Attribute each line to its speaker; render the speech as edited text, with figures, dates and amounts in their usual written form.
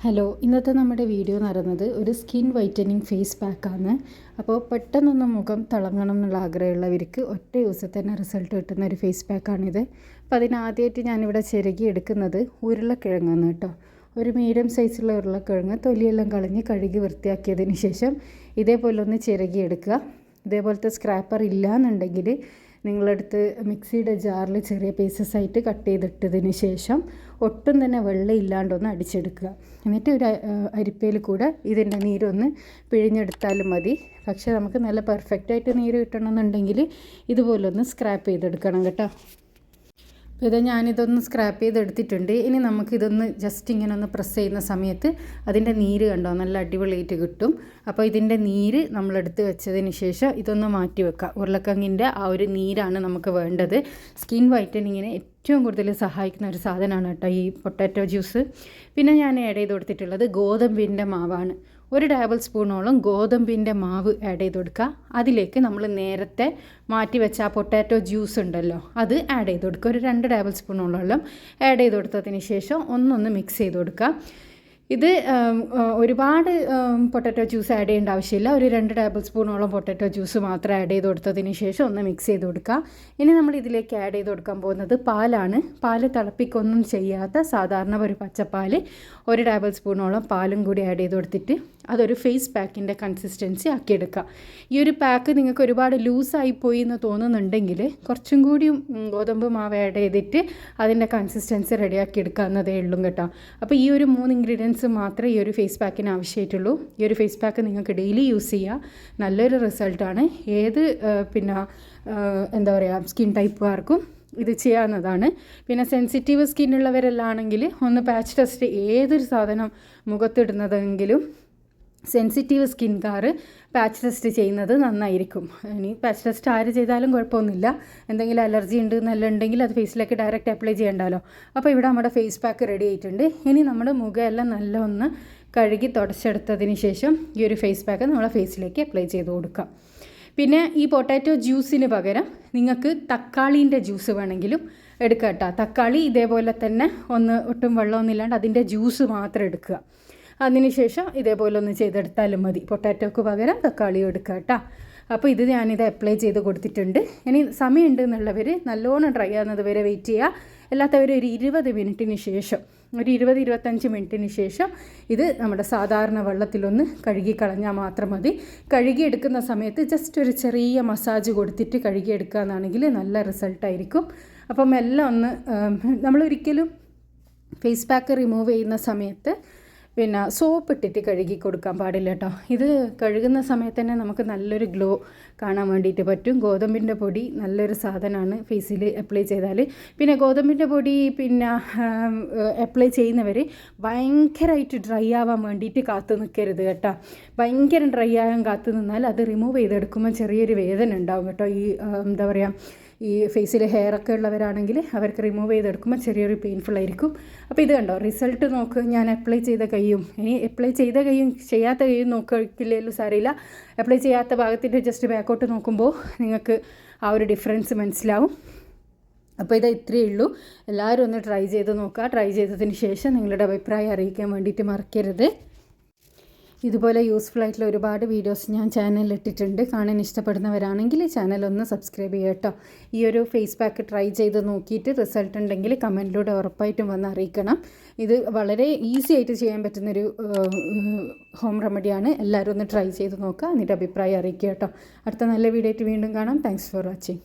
Speaker 1: Hello, ഇന്നത്തെ നമ്മുടെ video എന്ന് പറയുന്നത് ഒരു സ്കിൻ വൈറ്റനിങ് ഫേസ് പാക്കാണ്. അപ്പോൾ പെട്ടെന്നൊന്ന് മുഖം തിളങ്ങണം എന്നുള്ള ആഗ്രഹമുള്ളവർക്ക് ഒറ്റ ദിവസത്തിൽ തന്നെ റിസൾട്ട് കിട്ടുന്ന ഒരു ഫേസ് പാക്കാണിത്. അപ്പോൾ അതിനാദ്യമായിട്ട് ഞാനിവിടെ ചിരകി എടുക്കുന്നത് ഉരുളക്കിഴങ്ങാണ് കേട്ടോ. ഒരു മീഡിയം സൈസുള്ള ഉരുളക്കിഴങ്ങ് തൊലിയെല്ലാം കളഞ്ഞ് കഴുകി വൃത്തിയാക്കിയതിന് ശേഷം ഇതേപോലെ ഒന്ന് ചിരകി എടുക്കുക. ഇതേപോലത്തെ സ്ക്രാപ്പർ ഇല്ലയെന്നുണ്ടെങ്കിൽ നിങ്ങളടുത്ത് മിക്സിയുടെ ജാറിൽ ചെറിയ പീസസ് ആയിട്ട് കട്ട് ചെയ്തിട്ടതിന് ശേഷം ഒട്ടും തന്നെ വെള്ളം ഇല്ലാണ്ടൊന്ന് അടിച്ചെടുക്കുക. എന്നിട്ട് ഒരു അരിപ്പയിൽ കൂടെ ഇതിൻ്റെ നീരൊന്ന് പിഴിഞ്ഞെടുത്താലും മതി. പക്ഷേ നമുക്ക് നല്ല പെർഫെക്റ്റായിട്ട് നീര് കിട്ടണമെന്നുണ്ടെങ്കിൽ ഇതുപോലൊന്ന് സ്ക്രാപ്പ് ചെയ്തെടുക്കണം കേട്ടോ. അപ്പോൾ ഞാനിതൊന്ന് സ്ക്രാപ്പ് ചെയ്തെടുത്തിട്ടുണ്ട്. ഇനി നമുക്കിതൊന്ന് ജസ്റ്റ് ഇങ്ങനെ ഒന്ന് പ്രസ് ചെയ്യുന്ന സമയത്ത് അതിൻ്റെ നീര് കണ്ടോ നല്ല അടിപൊളിയായിട്ട് കിട്ടും. അപ്പോൾ ഇതിൻ്റെ നീര് നമ്മളെടുത്ത് വെച്ചതിന് ശേഷം ഇതൊന്ന് മാറ്റി വെക്കുക. ഉരുളക്കിഴങ്ങിൻ്റെ ആ ഒരു നീരാണ് നമുക്ക് വേണ്ടത്. സ്കിൻ വൈറ്റനിങ്ങിന് ഏറ്റവും കൂടുതൽ സഹായിക്കുന്ന ഒരു സാധനമാണ് കേട്ടോ ഈ പൊട്ടാറ്റോ ജ്യൂസ്. പിന്നെ ഞാൻ ആഡ് ചെയ്ത് കൊടുത്തിട്ടുള്ളത് ഗോതമ്പിൻ്റെ മാവാണ്. 1 ടേബിൾ സ്പൂണോളം ഗോതമ്പിൻ്റെ മാവ് ആഡ് ചെയ്ത് കൊടുക്കുക. അതിലേക്ക് നമ്മൾ നേരത്തെ മാറ്റി വെച്ച ആ പൊട്ടാറ്റോ ജ്യൂസ് ഉണ്ടല്ലോ അത് ആഡ് ചെയ്ത് കൊടുക്കുക. ഒരു 2 ടേബിൾ സ്പൂണോളം ആഡ് ചെയ്ത് കൊടുത്തതിന് ശേഷം ഒന്നൊന്ന് മിക്സ് ചെയ്ത് കൊടുക്കുക. ഇത് ഒരുപാട് പൊട്ടാറ്റോ ജ്യൂസ് ആഡ് ചെയ്യേണ്ട ആവശ്യമില്ല. ഒരു 2 ടേബിൾ സ്പൂണോളം പൊട്ടാറ്റോ ജ്യൂസ് മാത്രം ആഡ് ചെയ്ത് കൊടുത്തതിന് ശേഷം ഒന്ന് മിക്സ് ചെയ്ത് കൊടുക്കുക. ഇനി നമ്മൾ ഇതിലേക്ക് ആഡ് ചെയ്ത് കൊടുക്കാൻ പോകുന്നത് പാലാണ്. പാല് തിളപ്പിക്കൊന്നും ചെയ്യാത്ത സാധാരണ ഒരു പച്ചപ്പാൽ 1 ടേബിൾ സ്പൂണോളം പാലും കൂടി ആഡ് ചെയ്ത് കൊടുത്തിട്ട് അതൊരു ഫേസ് പാക്കിൻ്റെ കൺസിസ്റ്റൻസി ആക്കിയെടുക്കുക. ഈ ഒരു പാക്ക് നിങ്ങൾക്ക് ഒരുപാട് ലൂസായി പോയി എന്ന് തോന്നുന്നുണ്ടെങ്കിൽ കുറച്ചും കൂടി ഗോതമ്പ് മാവ് ആഡ് ചെയ്തിട്ട് അതിൻ്റെ കൺസിസ്റ്റൻസി റെഡിയാക്കി എടുക്കാവുന്നതേ ഉള്ളൂ കേട്ടോ. അപ്പോൾ ഈ ഒരു 3 ഇൻഗ്രീഡിയൻസ് മാത്രമേ ഈ ഒരു ഫേസ് പാക്കിന് ആവശ്യമായിട്ടുള്ളൂ. ഈ ഒരു ഫേസ് പാക്ക് നിങ്ങൾക്ക് ഡെയിലി യൂസ് ചെയ്യുക. നല്ലൊരു റിസൾട്ടാണ്. ഏത് എന്താ പറയുക സ്കിൻ ടൈപ്പുകാർക്കും ഇത് ചെയ്യാവുന്നതാണ്. പിന്നെ സെൻസിറ്റീവ് സ്കിന്നുള്ളവരെല്ലാണെങ്കിൽ ഒന്ന് പാച്ച് ടെസ്റ്റ് ഏതൊരു സാധനം മുഖത്തിടുന്നതെങ്കിലും സെൻസിറ്റീവ് സ്കിൻകാർ പാച്ച് ടെസ്റ്റ് ചെയ്യുന്നത് നന്നായിരിക്കും. ഇനി പാച്ച് ടെസ്റ്റ് ആര് ചെയ്താലും കുഴപ്പമൊന്നുമില്ല. എന്തെങ്കിലും അലർജി ഉണ്ട് എന്നുണ്ടെങ്കിൽ അത് ഫേസിലേക്ക് ഡയറക്റ്റ് അപ്ലൈ ചെയ്യണ്ടല്ലോ. അപ്പോൾ ഇവിടെ നമ്മുടെ ഫേസ് പാക്ക് റെഡി ആയിട്ടുണ്ട്. ഇനി നമ്മുടെ മുഖമെല്ലാം നല്ല ഒന്ന് കഴുകി തുടച്ചെടുത്തതിന് ശേഷം ഈ ഒരു ഫേസ് പാക്ക് നമ്മളെ ഫേസിലേക്ക് അപ്ലൈ ചെയ്ത് കൊടുക്കാം. പിന്നെ ഈ പൊട്ടാറ്റോ ജ്യൂസിന് പകരം നിങ്ങൾക്ക് തക്കാളീൻ്റെ ജ്യൂസ് വേണമെങ്കിലും എടുക്കുക കേട്ടോ. തക്കാളി ഇതേപോലെ തന്നെ ഒന്ന് ഒട്ടും വെള്ളമൊന്നും ഇല്ലാണ്ട് അതിൻ്റെ ജ്യൂസ് മാത്രം എടുക്കുക. അതിനുശേഷം ഇതേപോലെ ഒന്ന് ചെയ്തെടുത്താലും മതി. പൊട്ടാറ്റോക്ക് പകരം തക്കാളിയും എടുക്കുക കേട്ടോ. അപ്പോൾ ഞാനിത് അപ്ലൈ ചെയ്ത് കൊടുത്തിട്ടുണ്ട്. ഇനി സമയമുണ്ട് എന്നുള്ളവർ നല്ലോണം ഡ്രൈ ആകുന്നത് വരെ വെയിറ്റ് ചെയ്യുക. അല്ലാത്തവർ ഒരു 20 മിനിറ്റിന് ശേഷം ഒരു 20-25 മിനിറ്റിന് ശേഷം ഇത് നമ്മുടെ സാധാരണ വെള്ളത്തിലൊന്ന് കഴുകിക്കളഞ്ഞാൽ മാത്രം മതി. കഴുകിയെടുക്കുന്ന സമയത്ത് ജസ്റ്റ് ഒരു ചെറിയ മസാജ് കൊടുത്തിട്ട് കഴുകിയെടുക്കുക എന്നാണെങ്കിൽ നല്ല റിസൾട്ടായിരിക്കും. അപ്പം എല്ലാം ഒന്ന് നമ്മളൊരിക്കലും ഫേസ് പാക്ക് റിമൂവ് ചെയ്യുന്ന സമയത്ത് പിന്നെ സോപ്പ് ഇട്ടിട്ട് കഴുകി കൊടുക്കാൻ പാടില്ല കേട്ടോ. ഇത് കഴുകുന്ന സമയത്ത് തന്നെ നമുക്ക് നല്ലൊരു ഗ്ലോ കാണാൻ വേണ്ടിയിട്ട് പറ്റും. ഗോതമ്പിൻ്റെ പൊടി നല്ലൊരു സാധനമാണ് ഫേസിൽ അപ്ലൈ ചെയ്താൽ. പിന്നെ ഗോതമ്പിൻ്റെ പൊടി പിന്നെ അപ്ലൈ ചെയ്യുന്നവർ ഭയങ്കരമായിട്ട് ഡ്രൈ ആവാൻ വേണ്ടിയിട്ട് കാത്തു നിൽക്കരുത് കേട്ടോ. ഭയങ്കര ഡ്രൈ ആകാൻ കാത്തു നിന്നാൽ അത് റിമൂവ് ചെയ്തെടുക്കുമ്പോൾ ചെറിയൊരു വേദന ഉണ്ടാവും കേട്ടോ. ഈ എന്താ പറയുക ഈ ഫേസിൽ ഹെയറൊക്കെ ഉള്ളവരാണെങ്കിൽ അവർക്ക് റിമൂവ് ചെയ്തെടുക്കുമ്പോൾ ചെറിയൊരു പെയിൻഫുൾ ആയിരിക്കും. അപ്പോൾ ഇത് കണ്ടോ റിസൾട്ട് നോക്ക്. ഞാൻ അപ്ലൈ ചെയ്ത കൈയും ഇനി അപ്ലൈ ചെയ്ത കൈയും ചെയ്യാത്ത കൈയും നോക്കില്ലെങ്കിലും സാരമില്ല. അപ്ലൈ ചെയ്യാത്ത ഭാഗത്തിൻ്റെ ജസ്റ്റ് ബാക്കോട്ട് നോക്കുമ്പോൾ നിങ്ങൾക്ക് ആ ഒരു ഡിഫറൻസ് മനസ്സിലാവും. അപ്പോൾ ഇത്രയേ ഉള്ളൂ. എല്ലാവരും ഒന്ന് ട്രൈ ചെയ്ത് നോക്കുക. ട്രൈ ചെയ്തതിന് ശേഷം നിങ്ങളുടെ അഭിപ്രായം അറിയിക്കാൻ വേണ്ടിയിട്ട് മറക്കരുത്. ഇതുപോലെ യൂസ്ഫുൾ ആയിട്ടുള്ള ഒരുപാട് വീഡിയോസ് ഞാൻ ചാനലിൽ ഇട്ടിട്ടുണ്ട്. കാണാൻ ഇഷ്ടപ്പെടുന്നവരാണെങ്കിൽ ചാനൽ ഒന്ന് സബ്സ്ക്രൈബ് ചെയ്യുക കേട്ടോ. ഈ ഒരു ഫേസ് പാക്ക് ട്രൈ ചെയ്ത് നോക്കിയിട്ട് റിസൾട്ട് ഉണ്ടെങ്കിൽ കമൻറ്റിലൂടെ ഉറപ്പായിട്ടും വന്ന് അറിയിക്കണം. ഇത് വളരെ ഈസി ആയിട്ട് ചെയ്യാൻ പറ്റുന്നൊരു ഹോം റെമഡിയാണ്. എല്ലാവരും ഒന്ന് ട്രൈ ചെയ്ത് നോക്കുക. എന്നിട്ട് അഭിപ്രായം അറിയിക്കുക കേട്ടോ. അടുത്ത നല്ല വീഡിയോ ആയിട്ട് വീണ്ടും കാണാം. Thanks for watching.